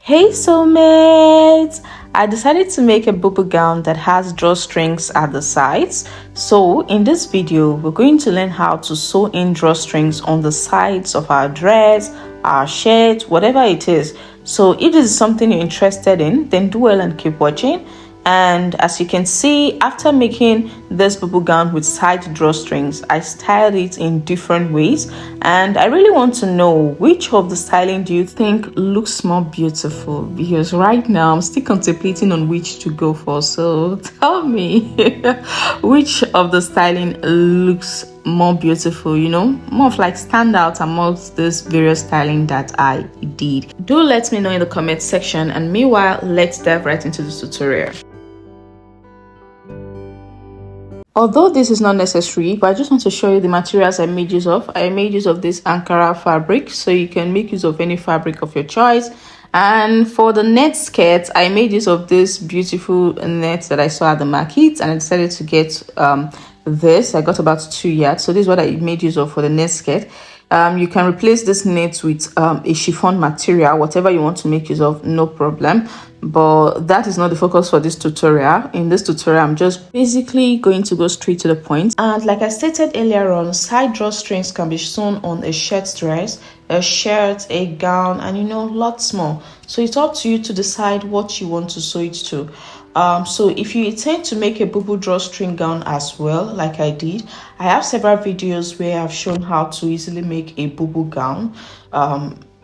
Hey soulmates! I decided to make a bubble gown that has drawstrings at the sides. So in this video, we're going to learn how to sew in drawstrings on the sides of our dress, our shirt, whatever it is. So if this is something you're interested in, then do well and keep watching. And as you can see, after making this bubble gown with side drawstrings, I styled it in different ways, and I really want to know which of the styling do you think looks more beautiful, because right now I'm still contemplating on which to go for. So tell me which of the styling looks more beautiful, more of like stand out amongst this various styling that I did. Do let me know in the comment section, and meanwhile let's dive right into this tutorial. Although this is not necessary, but I just want to show you the materials I made use of. I made use of this Ankara fabric, so you can make use of any fabric of your choice. And for the net skirt, I made use of this beautiful net that I saw at the market, and I decided to get this. I got about 2 yards, so this is what I made use of for the net skirt. You can replace this net with a chiffon material, whatever you want to make use of, no problem. But that is not the focus for this tutorial. In this tutorial, I'm just basically going to go straight to the point. And like I stated earlier on, side drawstrings can be sewn on a shirt dress, a shirt, a gown, and lots more. So it's up to you to decide what you want to sew it to. So if you intend to make a bubble drawstring gown as well, like I did, I have several videos where I've shown how to easily make a bubble gown.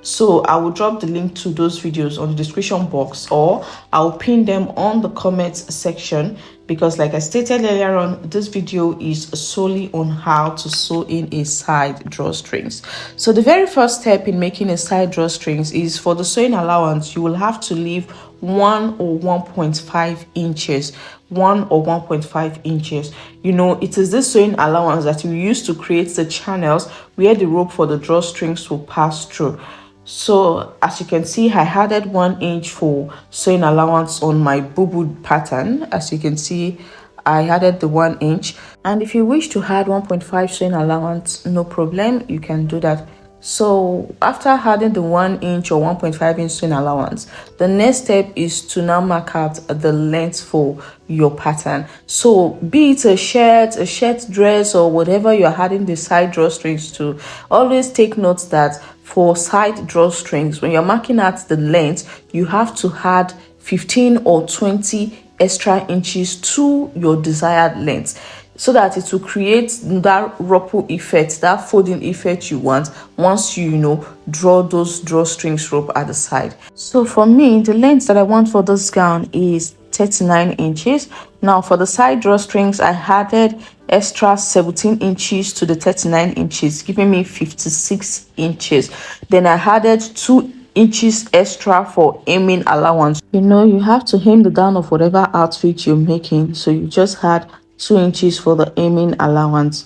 So I will drop the link to those videos on the description box, or I'll pin them on the comments section, because like I stated earlier on, this video is solely on how to sew in a side drawstrings. So the very first step in making a side drawstrings is, for the sewing allowance, you will have to leave 1 or 1.5 inches. 1 or 1.5 inches. It is this sewing allowance that you use to create the channels where the rope for the drawstrings will pass through. So as you can see, I added 1 inch for sewing allowance on my bubble pattern. As you can see, I added the 1 inch, and if you wish to add 1.5 sewing allowance, no problem, you can do that. So after adding the 1 inch or 1.5 inch sewing allowance, the next step is to now mark out the length for your pattern. So be it a shirt dress, or whatever you're adding the side drawstrings to, always take note that for side drawstrings, when you're marking out the length, you have to add 15 or 20 extra inches to your desired length, so that it will create that ruffle effect, that folding effect you want once you draw those drawstrings rope at the side. So for me, the length that I want for this gown is 39 inches. Now for the side drawstrings, I added extra 17 inches to the 39 inches, giving me 56 inches. Then I added 2 inches extra for hemming allowance. You have to hem the down of whatever outfit you're making, so you just add 2 inches for the hemming allowance.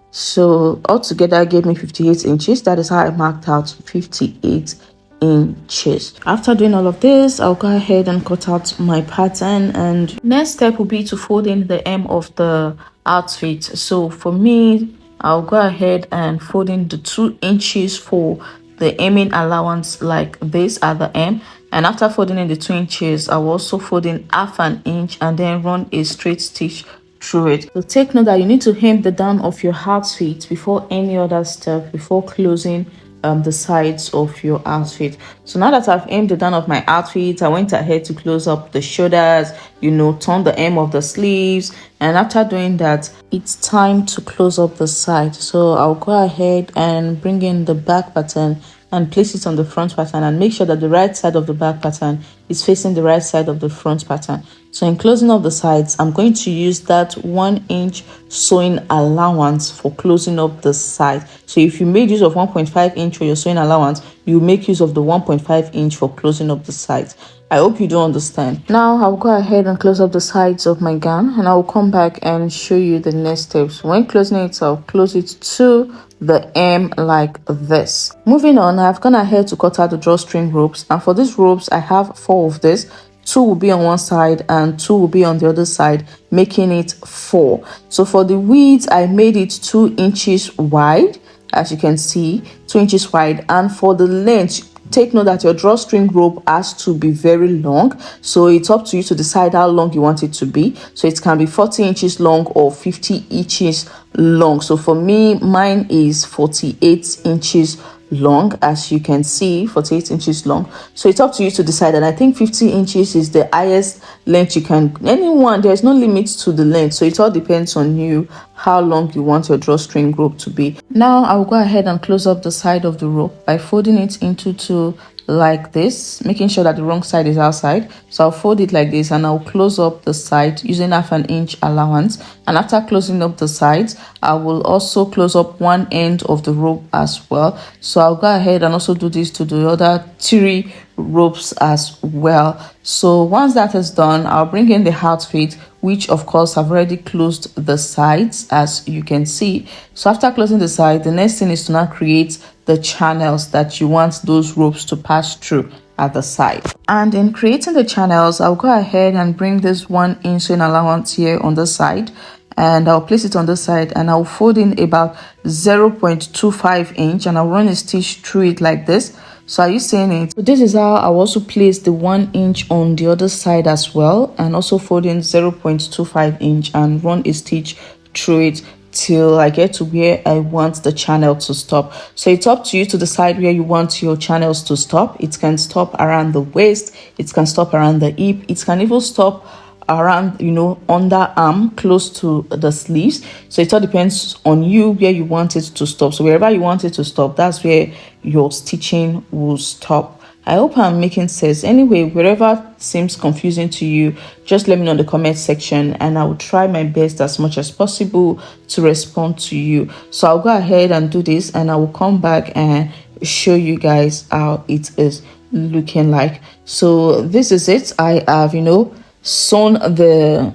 So altogether gave me 58 inches. That is how I marked out 58 inches. After doing all of this, I'll go ahead and cut out my pattern, and next step will be to fold in the hem of the outfit. So for me, I'll go ahead and fold in the 2 inches for the hemming allowance, like this at the hem. And after folding in the 2 inches, I will also fold in half an inch and then run a straight stitch through it. So take note that you need to hem the down of your outfit before any other step, before closing the sides of your outfit. So now that I've hemmed the down of my outfit, I went ahead to close up the shoulders, turn the hem of the sleeves, and after doing that, it's time to close up the side. So I'll go ahead and bring in the back pattern and place it on the front pattern, and make sure that the right side of the back pattern is facing the right side of the front pattern. So in closing up the sides, I'm going to use that 1 inch sewing allowance for closing up the side. So if you made use of 1.5 inch for your sewing allowance, you make use of the 1.5 inch for closing up the sides. I hope you do understand. Now I'll go ahead and close up the sides of my gown, and I'll come back and show you the next steps. When closing it, I'll close it to the hem like this. Moving on, I've gone ahead to cut out the drawstring ropes, and for these ropes I have 4 of this. 2 will be on one side and 2 will be on the other side, making it 4. So for the width, I made it 2 inches wide, as you can see, 2 inches wide, and for the length, take note that your drawstring rope has to be very long, so it's up to you to decide how long you want it to be. So it can be 40 inches long or 50 inches long. So for me, mine is 48 inches long, as you can see, 48 inches long. So it's up to you to decide, and I think 50 inches is the highest length you can. Anyone, there's no limit to the length, so it all depends on you how long you want your drawstring rope to be. Now I'll go ahead and close up the side of the rope by folding it into two like this, making sure that the wrong side is outside. So I'll fold it like this and I'll close up the side using 1/2 inch allowance. And after closing up the sides, I will also close up one end of the rope as well. So I'll go ahead and also do this to the other 3 ropes as well. So once that is done, I'll bring in the outfit, which of course I've already closed the sides, as you can see. So after closing the side, the next thing is to now create the channels that you want those ropes to pass through at the side. And in creating the channels, I'll go ahead and bring this 1 inch sewing allowance here on the side, and I'll place it on the side, and I'll fold in about 0.25 inch, and I'll run a stitch through it like this. So are you seeing it? So this is how I'll also place the 1 inch on the other side as well, and also fold in 0.25 inch and run a stitch through it till I get to where I want the channel to stop. So it's up to you to decide where you want your channels to stop. It can stop around the waist, it can stop around the hip, it can even stop around, you know, underarm, close to the sleeves. So it all depends on you where you want it to stop. So wherever you want it to stop, that's where your stitching will stop. I hope I'm making sense. Anyway, wherever seems confusing to you, just let me know in the comment section, and I will try my best as much as possible to respond to you. So I'll go ahead and do this, and I will come back and show you guys how it is looking like. So this is it. I have, you know, sewn the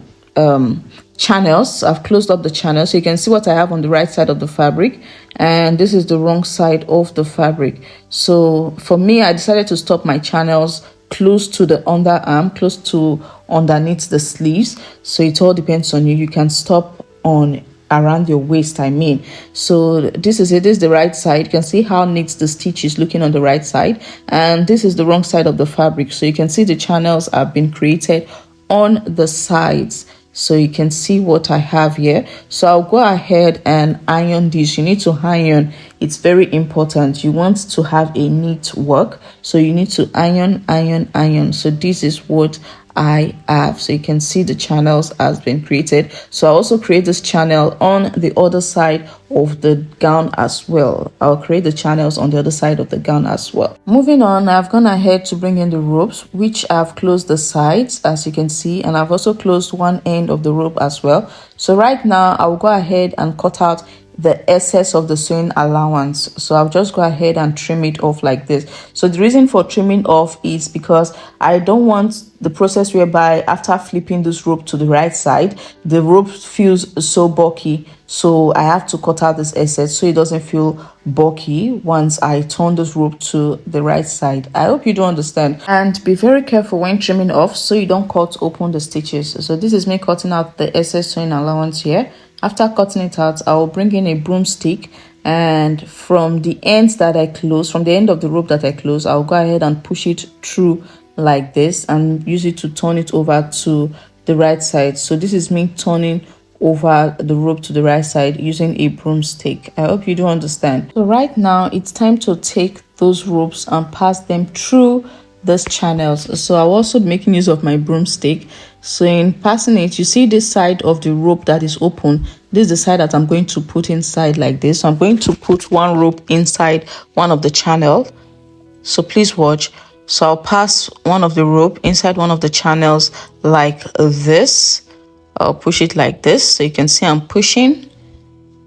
channels. I've closed up the channel, so you can see what I have on the right side of the fabric, and this is the wrong side of the fabric. So for me, I decided to stop my channels close to the underarm, close to underneath the sleeves. So it all depends on you. You can stop on around your waist, I mean. So this is it. This is the right side. You can see how neat the stitch is looking on the right side, and this is the wrong side of the fabric. So you can see the channels have been created on the sides. So you can see what I have here. So I'll go ahead and iron this. You need to iron. It's very important. You want to have a neat work, so you need to iron. So this is what I have. So you can see the channels has been created. So I also create this channel on the other side of the gown as well. I'll create the channels on the other side of the gown as well. Moving on, I've gone ahead to bring in the ropes, which I've closed the sides, as you can see, and I've also closed one end of the rope as well. So right now I'll go ahead and cut out the excess of the sewing allowance. So I'll just go ahead and trim it off like this. So the reason for trimming off is because I don't want the process whereby after flipping this rope to the right side, the rope feels so bulky. So I have to cut out this excess so it doesn't feel bulky once I turn this rope to the right side. I hope you do understand, and be very careful when trimming off so you don't cut open the stitches. So this is me cutting out the excess sewing allowance here. After cutting it out, I will bring in a broomstick, and from the ends that I close, from the end of the rope that I close, I'll go ahead and push it through like this and use it to turn it over to the right side. So this is me turning over the rope to the right side using a broomstick. I hope you do understand. So right now it's time to take those ropes and pass them through these channels. So I'll also be making use of my broomstick. So in passing it, you see this side of the rope that is open. This is the side that I'm going to put inside like this. So I'm going to put one rope inside one of the channel. So please watch. So I'll pass one of the rope inside one of the channels like this. I'll push it like this. So you can see I'm pushing.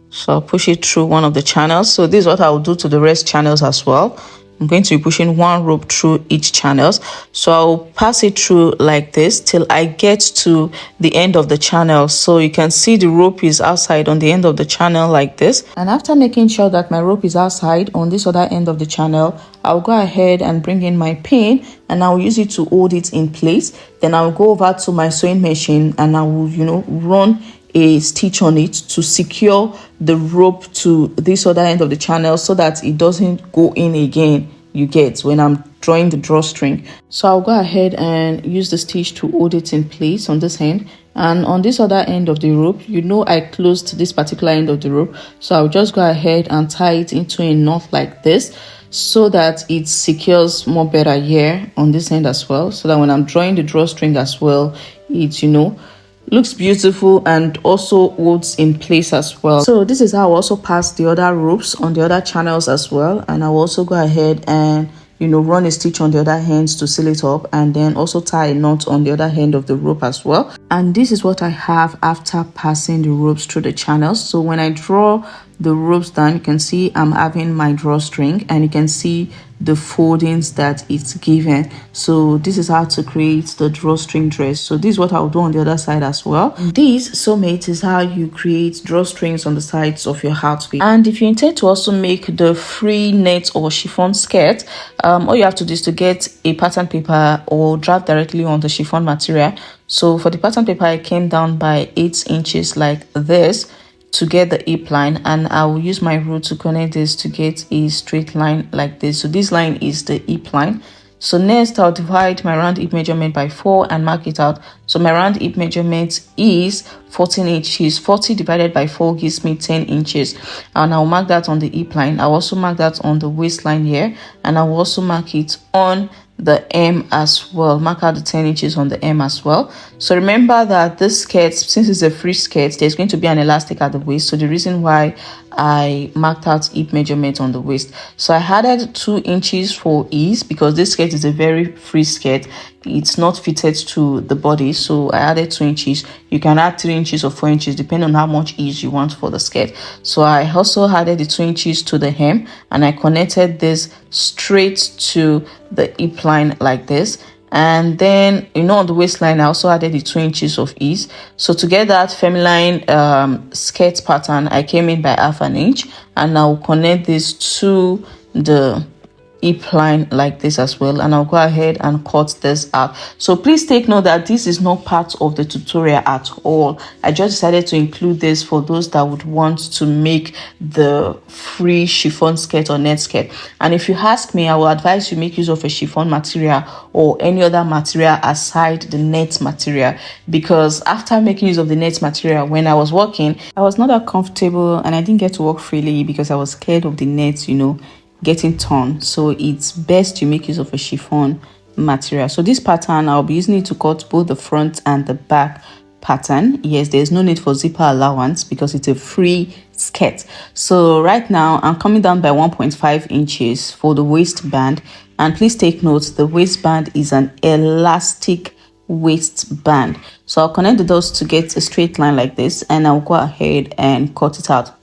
So I'll push it through one of the channels. So this is what I'll do to the rest channels as well. I'm going to be pushing one rope through each channels. So I'll pass it through like this till I get to the end of the channel. So you can see the rope is outside on the end of the channel like this. And after making sure that my rope is outside on this other end of the channel, I'll go ahead and bring in my pin and I'll use it to hold it in place. Then I'll go over to my sewing machine and I will, run a stitch on it to secure the rope to this other end of the channel so that it doesn't go in again you get, when I'm drawing the drawstring. So I'll go ahead and use the stitch to hold it in place on this end, and on this other end of the rope, you know, I closed this particular end of the rope, so I'll just go ahead and tie it into a knot like this, so that it secures more better here on this end as well, so that when I'm drawing the drawstring as well, it, you know, looks beautiful and also holds in place as well. So this is how I also pass the other ropes on the other channels as well, and I'll also go ahead and, you know, run a stitch on the other hands to seal it up, and then also tie a knot on the other end of the rope as well. And this is what I have after passing the ropes through the channels. So when I draw the ropes down, you can see I'm having my drawstring, and you can see the foldings that it's given. So this is how to create the drawstring dress. So this is what I'll do on the other side as well. This, soulmate, is how you create drawstrings on the sides of your outfit. And if you intend to also make the free net or chiffon skirt, all you have to do is to get a pattern paper or draft directly on the chiffon material. So for the pattern paper, I came down by 8 inches like this to get the hip line, and I will use my rule to connect this to get a straight line like this. So this line is the hip line. So next, I'll divide my round hip measurement by 4 and mark it out. So my round hip measurement is 14 inches. 40 divided by 4 gives me 10 inches. And I'll mark that on the hip line. I'll also mark that on the waistline here, and I will also mark it on the M as well. Mark out the 10 inches on the M as well. So remember that this skirt, since it's a free skirt, there's going to be an elastic at the waist. So the reason why I marked out hip measurement on the waist. So I added 2 inches for ease, because this skirt is a very free skirt. It's not fitted to the body, so I added 2 inches. You can add 3 inches or 4 inches depending on how much ease you want for the skirt. So I also added the 2 inches to the hem, and I connected this straight to the hip line like this. And then, you know, on the waistline, I also added the 2 inches of ease. So to get that feminine skirt pattern, I came in by ½ an inch, and I'll connect this to the hip line like this as well, and I'll go ahead and cut this out. So please take note that this is not part of the tutorial at all. I just decided to include this for those that would want to make the free chiffon skirt or net skirt. And if you ask me, I will advise you make use of a chiffon material or any other material aside the net material, because after making use of the net material, when I was working, I was not that comfortable and I didn't get to work freely because I was scared of the net, you know, getting torn. So it's best you make use of a chiffon material. So this pattern, I'll be using it to cut both the front and the back pattern. Yes, there's no need for zipper allowance because it's a free skirt. So right now I'm coming down by 1.5 inches for the waistband, and please take note the waistband is an elastic waistband. So I'll connect the dots to get a straight line like this, and I'll go ahead and cut it out.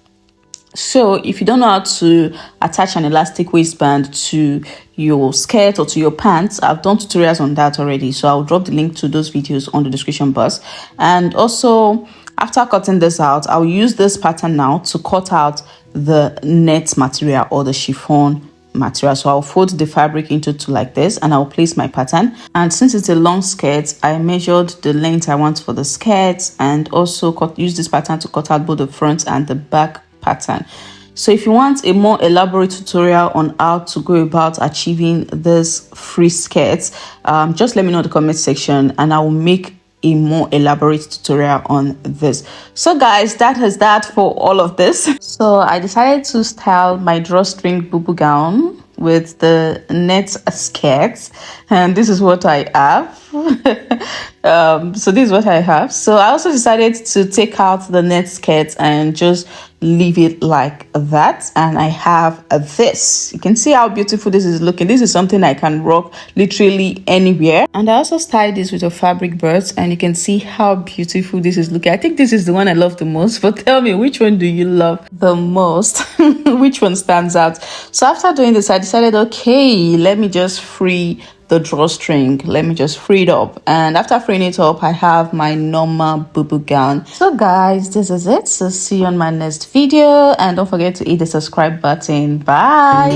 So if you don't know how to attach an elastic waistband to your skirt or to your pants, I've done tutorials on that already. So I'll drop the link to those videos on the description box. And also, after cutting this out, I'll use this pattern now to cut out the net material or the chiffon material. So I'll fold the fabric into two like this, and I'll place my pattern. And since it's a long skirt, I measured the length I want for the skirt, and also use this pattern to cut out both the front and the back pattern. So if you want a more elaborate tutorial on how to go about achieving this free skirts, just let me know in the comment section and I will make a more elaborate tutorial on this. So guys, that is that for all of this. So I decided to style my drawstring boo-boo gown with the net skirts, and this is what I have. So this is what I have. So I also decided to take out the net skirt and just leave it like that, and I have this. You can see how beautiful this is looking. This is something I can rock literally anywhere. And I also styled this with a fabric burst, and you can see how beautiful this is looking. I think this is the one I love the most, but tell me, which one do you love the most? Which one stands out? So after doing this, I decided, okay, let me just free the drawstring. Let me just free it up, and after freeing it up, I have my normal boo-boo gown. So guys, this is it. So see you on my next video, and don't forget to hit the subscribe button. Bye.